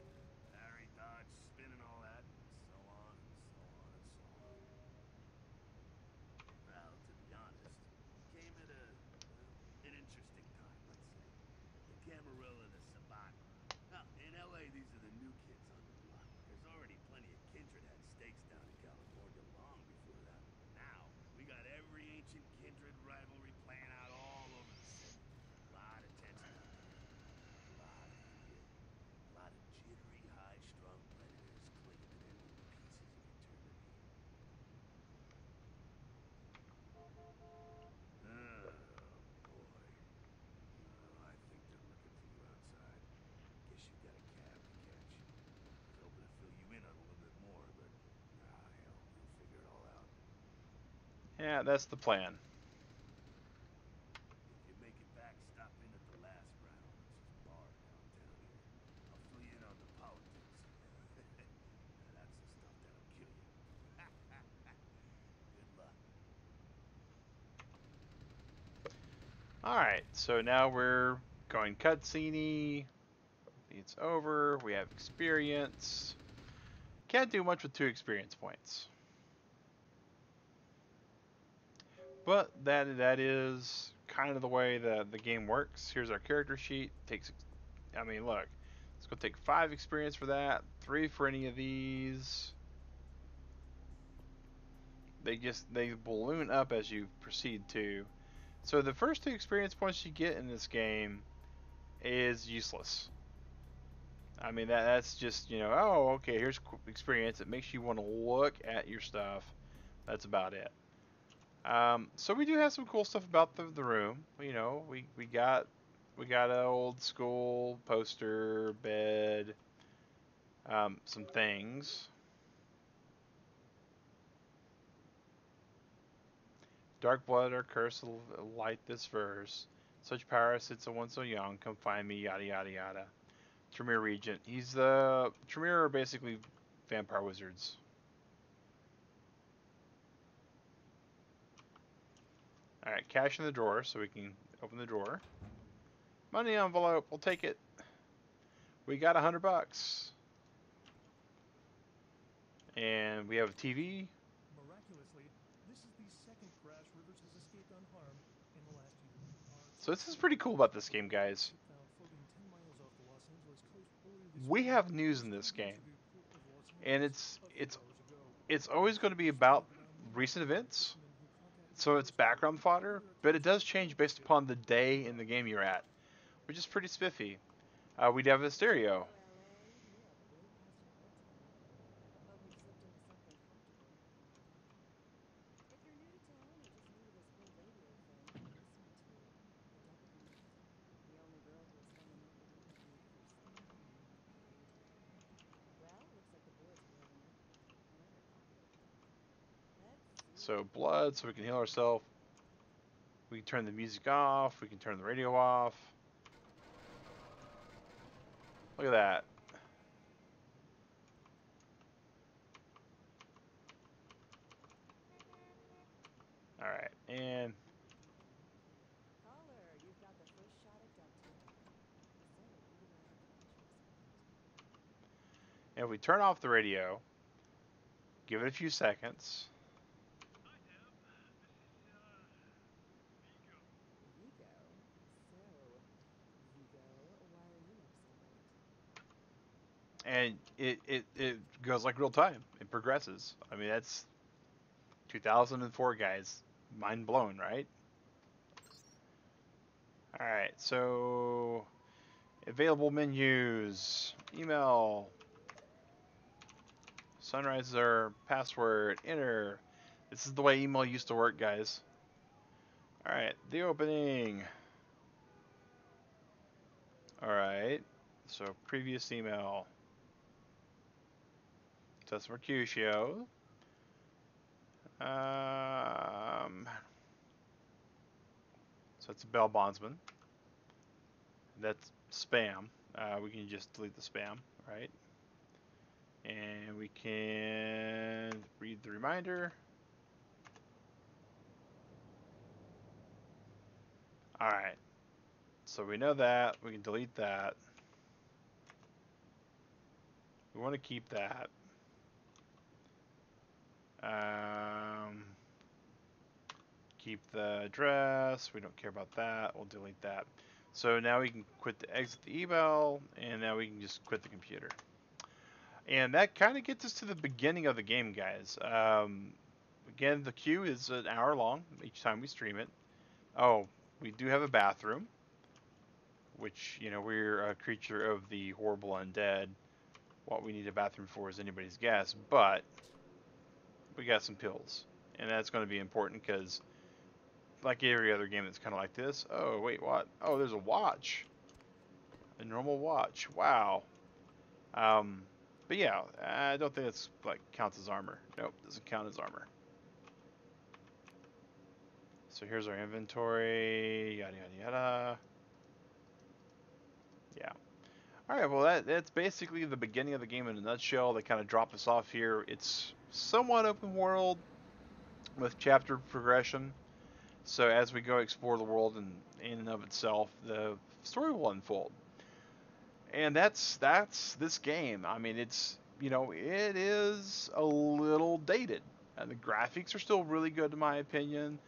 [SPEAKER 3] parry, dodge, spin and all that, and so on and so on and so on. Well, to be honest, came at an interesting time, let's say. The Camarilla and the Sabat. Now, in LA, these are the new kids on the block. There's already plenty of kindred had stakes down in California long before that. Now, we got every ancient kindred rivalry playing out all over the city. A lot of tension out there. A lot of fear. A lot of jittery, high-strung predators clinging to their little pieces of eternity. Oh, boy. Oh, I think they're looking for you outside. Guess you got a cab to catch. Was hoping to fill you in on a little bit more, but hell, we'll figure it all out.
[SPEAKER 1] Yeah, that's the plan. Alright, so now we're going cutscene-y. It's over. We have experience. Can't do much with 2 experience points. But that is kind of the way that the game works. Here's our character sheet. I mean, look. It's going to take 5 experience for that, 3 for any of these. They balloon up as you proceed to. So the first 2 experience points you get in this game is useless. I mean, that's just, oh, okay, here's experience. It makes you want to look at your stuff. That's about it. So we do have some cool stuff about the room. We got an old school poster, bed, some things. Dark blood or curse will light this verse. Such power sits a one so young. Come find me, yada yada yada. Tremere Regent. Tremere are basically vampire wizards. Alright, cash in the drawer so we can open the drawer. Money envelope, we'll take it. We got $100. And we have a TV.
[SPEAKER 5] Miraculously, this is the second crash Rivers has escaped unharmed in the last year.
[SPEAKER 1] So this is pretty cool about this game, guys. We have news in this game. And it's always going to be about recent events. So it's background fodder, but it does change based upon the day in the game you're at, which is pretty spiffy. We'd have a stereo. So blood, so we can heal ourselves. We can turn the music off. We can turn the radio off. Look at that. Alright, and if we turn off the radio, give it a few seconds. And it goes like real time. It progresses. I mean, that's 2004, guys. Mind blown, right? Alright, so available menus. Email. Sunrise our password. Enter. This is the way email used to work, guys. Alright, the opening. Alright, so previous email. That's Mercutio. So that's a Bell Bondsman. That's spam. We can just delete the spam, right? And we can read the reminder. Alright. So we know that. We can delete that. We want to keep that. Keep the address. We don't care about that. We'll delete that. So now we can exit the email, and now we can just quit the computer. And that kind of gets us to the beginning of the game, guys. Again, the queue is an hour long each time we stream it. Oh, we do have a bathroom, which, we're a creature of the horrible undead. What we need a bathroom for is anybody's guess, but we got some pills. And that's going to be important because, like every other game that's kind of like this, oh, wait, what? Oh, there's a watch. A normal watch. Wow. But yeah, I don't think it's counts as armor. Nope, doesn't count as armor. So here's our inventory, yada yada yada. Yeah. Alright, well that's basically the beginning of the game in a nutshell. They kind of drop us off here. It's somewhat open world with chapter progression. So as we go explore the world in and of itself, the story will unfold. And that's this game. I mean, it's it is a little dated. And the graphics are still really good in my opinion.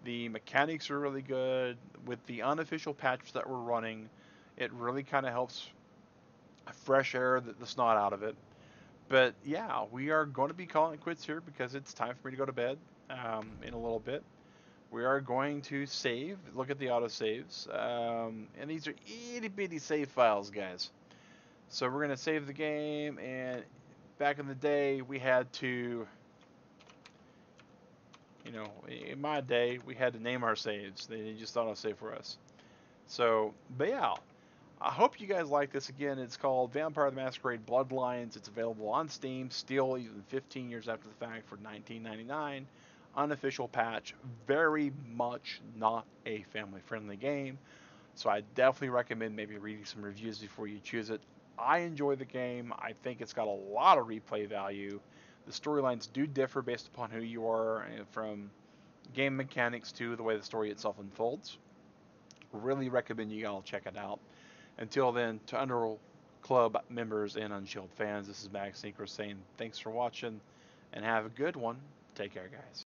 [SPEAKER 1] The mechanics are really good. With the unofficial patch that we're running, it really kind of helps fresh air the snot out of it. But yeah, we are going to be calling it quits here because it's time for me to go to bed in a little bit. We are going to save, look at the autosaves, and these are itty bitty save files, guys. So we're going to save the game, and back in the day, we had to, in my day, we had to name our saves. They just auto-save for us. So, but yeah, I hope you guys like this. Again, it's called Vampire the Masquerade Bloodlines. It's available on Steam, still even 15 years after the fact for $19.99. Unofficial patch. Very much not a family-friendly game. So I definitely recommend maybe reading some reviews before you choose it. I enjoy the game. I think it's got a lot of replay value. The storylines do differ based upon who you are, from game mechanics to the way the story itself unfolds. Really recommend you all check it out. Until then, to Underworld Club members and Unshielded fans, this is Max Synchro saying thanks for watching and have a good one. Take care, guys.